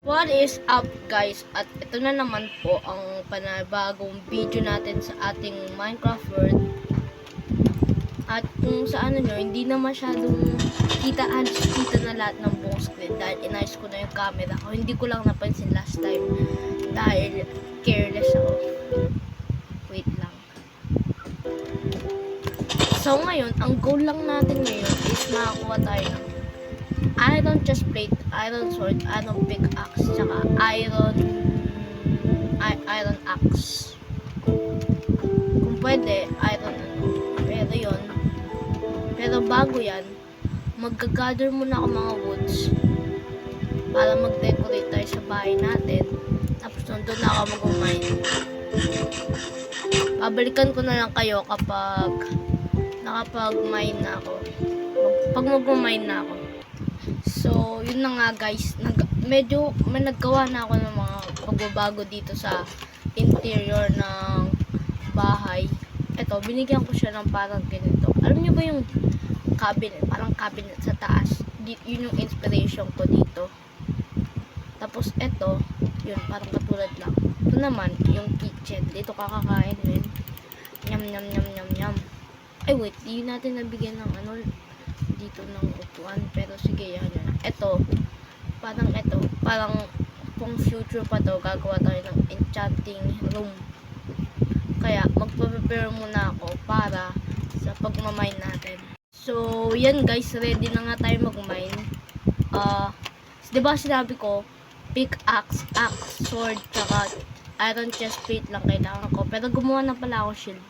What is up guys? At ito na naman po ang panibagong video natin sa ating Minecraft world. At kung sa ano nyo, hindi na masyadong kita na lahat ng buong screen dahil inayos ko na yung camera ko. Hindi ko lang napansin last time dahil careless ako. Wait lang. So ngayon, ang goal lang natin ngayon is makakuha tayo ng iron chestplate, iron sword, iron pickaxe, tsaka iron axe. Kung pwede, iron pero yon. Pero bago yan, mag-gather muna ako mga woods para mag-decorate tayo sa bahay natin. Tapos nandun na ako mag-mine. Babalikan ko na lang kayo kapag nakapag-mine na ako. Pag mag-mine na ako. So, yun na nga guys, medyo may naggawa na ako ng mga pagbabago dito sa interior ng bahay. Ito, binigyan ko siya ng parang ganito. Alam niyo ba yung cabinet, parang cabinet sa taas? Yun yung inspiration ko dito. Tapos ito, yun, parang katulad lang. Ito naman, yung kitchen. Dito kakakain, men. Nyam, nyam, nyam, nyam, nyam. Ay, wait, di natin nabigyan ng ano, dito ng upuan, pero sige yan. Ito parang kung future pa to, gagawa tayo ng enchanting room. Kaya magpa-prepare muna ako para sa pagmamine natin. So yan guys, ready na nga tayo magmine. Diba sinabi ko pickaxe, axe, sword, tsaka iron chestplate lang kailangan ko, pero gumawa na pala ako shield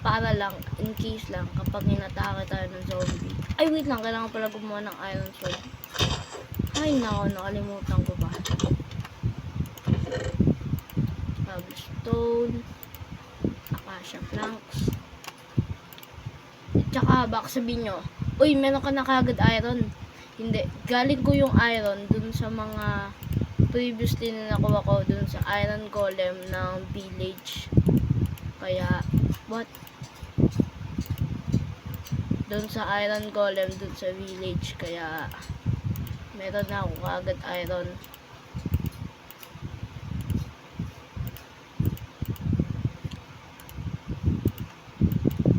para lang, in case lang, kapag inatake tayo ng zombie. Ay, wait lang, kailangan pala gumawa ng iron sword. Ay, nako, nakalimutan ko ba. Cobblestone, acacia planks. At saka, baka sabihin nyo, uy, meron ka na kagad iron. Hindi, galing ko yung iron dun sa mga previously na nakuha ko dun sa iron golem ng village. Kaya, what? Doon sa iron golem doon sa village, kaya meron na ako agad iron.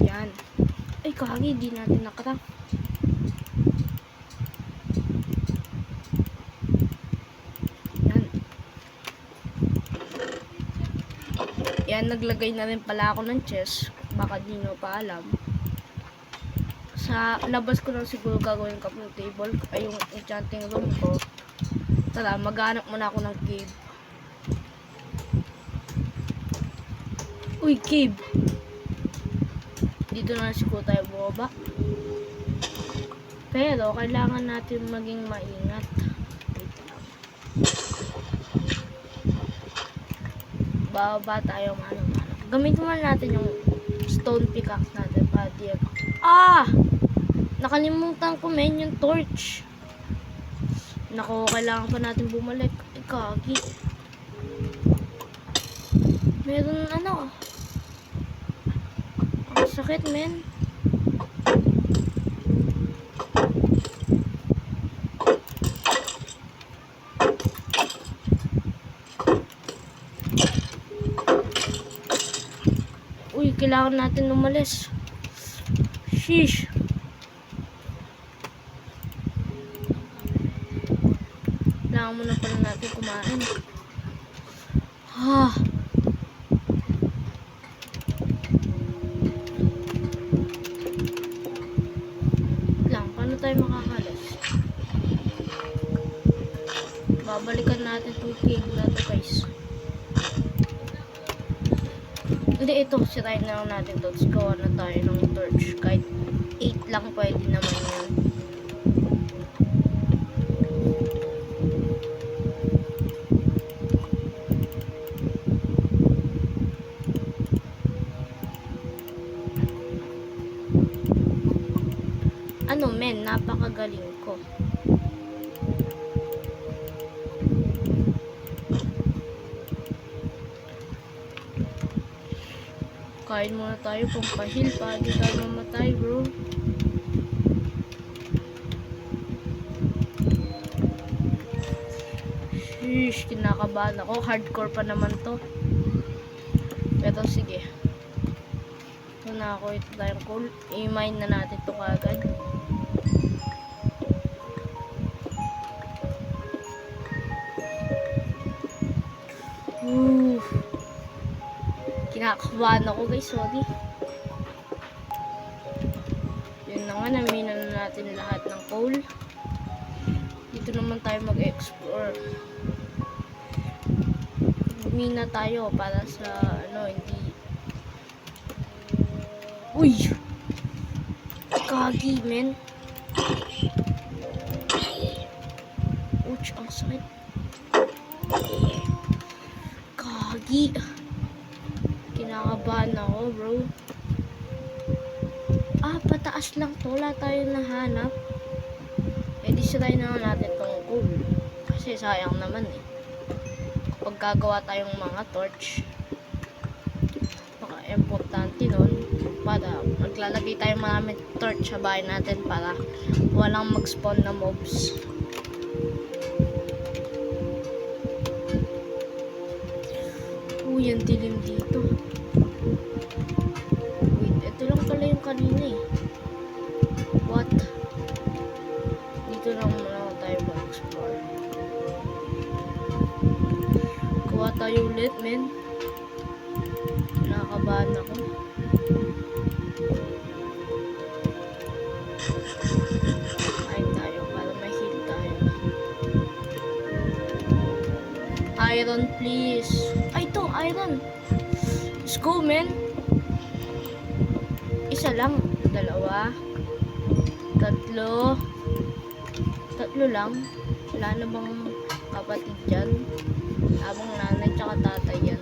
Yan. Ay, kagi, di natin nakata. Yan. Yan, naglagay na rin pala ako ng chest. Baka di nyo pa alam. Sa labas ko lang siguro gagawin ko ng table ay yung enchanting room ko. Tara, maghanap muna ako ng cave. Uy, cave! Dito na siguro tayo bumaba. Pero kailangan natin maging maingat. Wait lang. Bababa tayo mano-mano. Gamitin muna natin yung stone pickaxe natin para di nakalimutan ko men yung torch. Nako, kailangan pa natin bumalik. Kagi. Meron ano. Ang sakit men. Uy, kailangan natin umalis. Sheesh. Kailangan muna pala natin kumain. Lang, paano tayo makakalas? Babalikan natin itong cave na ito guys. Hindi, ito, sirain na lang natin ito. Tapos gawa na tayo ng torch. Kahit 8 lang pwede naman yan. Ano men, napakagaling ko. Kain muna tayo pampahil para di tayo mamatay bro. Sheesh, kinakabahan ako. Hardcore pa naman to. Pero sige. Ito na ako. Ito tayong cool. I-mine na natin to kagad. Kinakabahan ako guys. Sorry. Yun na nga. Namina na natin lahat ng coal. Dito naman tayo mag-explore. Mina tayo para sa hindi. Uy! Kagi, men. Ouch, ang sakit. Kagi. Kinakabahan ako, bro. Pataas lang to. Wala tayo nahanap. Di siray na natin tong coal. Kasi sayang naman eh. Pag gagawa tayong mga torch, baka importante nun para maglalagay tayo maraming torch sa bahay natin para walang mag-spawn na mobs. Uy, ang dilim dito. Wait, ito lang pala yung kanina eh. What? Dito lang muna tayo mag-explore. Kuha tayo ulit, men. Nakakabahan ako. Kain tayo para may heal tayo. Iron, please. Ay, ito, iron. Let's go, men. Isa lang. Dalawa. Tatlo. Tatlo lang. Wala na bang kapatid dyan? Habang nanay tsaka tatay yan.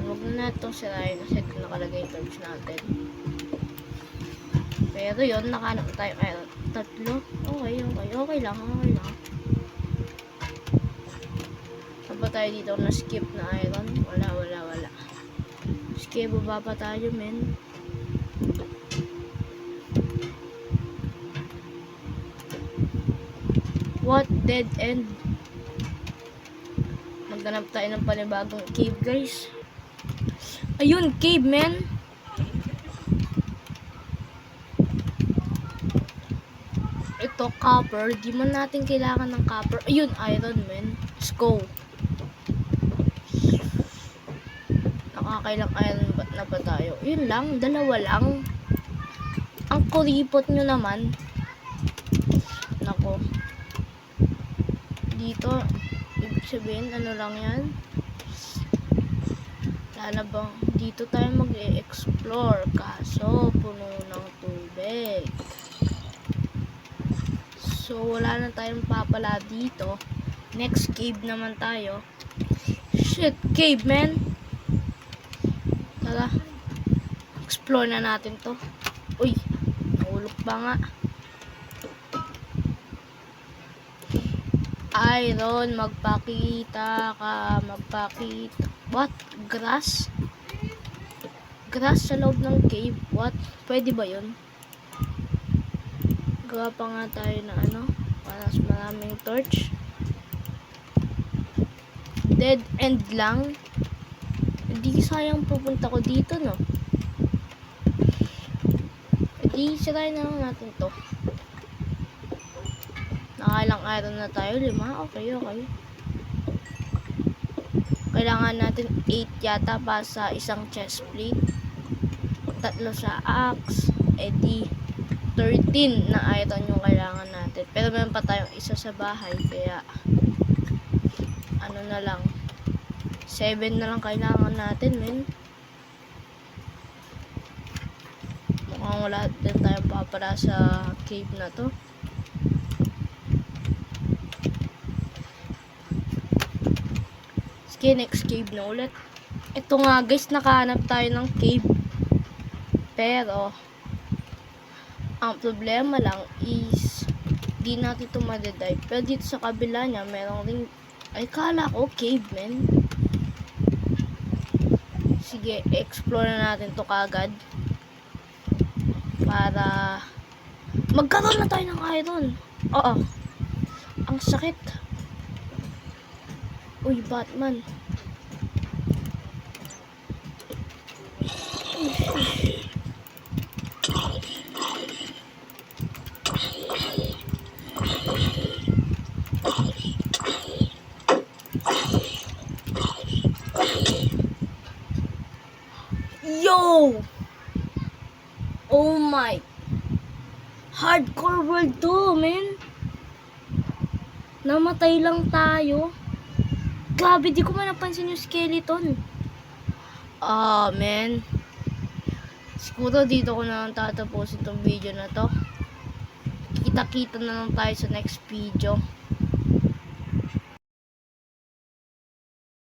Huwag na natin sirayin kasi ito nakalagay yung torch natin. Pero yun, nakahanap tayo. Tatlo. Okay lang. Saan ba tayo dito na skip na iron? Wala. Skip, baba pa tayo, men. What? Dead end. Maghanap tayo ng panibagong cave, guys. Ayun, cave, man. Ito, copper. Di man natin kailangan ng copper. Ayun, iron, man. Let's go. Nakakailang iron na ba tayo? Yun lang, dalawa lang. Ang kuripot nyo naman. Nako. Dito, ibig sabihin, ano lang yan? Lala bang, dito tayo mag-e-explore, kaso puno ng tubig. So, wala na tayong papala dito. Next cave naman tayo. Shit, cave, man! Tara, explore na natin to. Uy, nahulog pa nga. Iron, magpakita ka, magpakita. What? Grass? Grass sa loob ng cave? What? Pwede ba yun? Gawa pa nga tayo na para sa maraming torch. Dead end lang. Hindi sayang pupunta ko dito, no? Hindi, sirayin na lang natin to. Nakailang iron na tayo? 5? Okay. Kailangan natin 8 yata pa sa isang chest plate. 3 sa axe. Di 13 na iron yung kailangan natin. Pero meron pa tayong isa sa bahay. Kaya na lang. 7 na lang kailangan natin, men. Mukhang wala din tayo papara sa cave na to. Next cave na ulit. Ito nga guys, nakahanap tayo ng cave. Pero ang problema lang is di natin ito madidive. Pero dito sa kabila niya merong ring. Ay, kala ko cave, men. Sige, explore na natin to kagad. Para magkaroon na tayo ng iron. Oo. Ang sakit. Uy, Batman. Yo! Oh my. Hardcore world to, man. Namatay lang tayo. Grabe, di ko man napansin yung skeleton. Man. Siguro dito ko na lang tatapusin tong video na to. Kita-kita na lang tayo sa next video.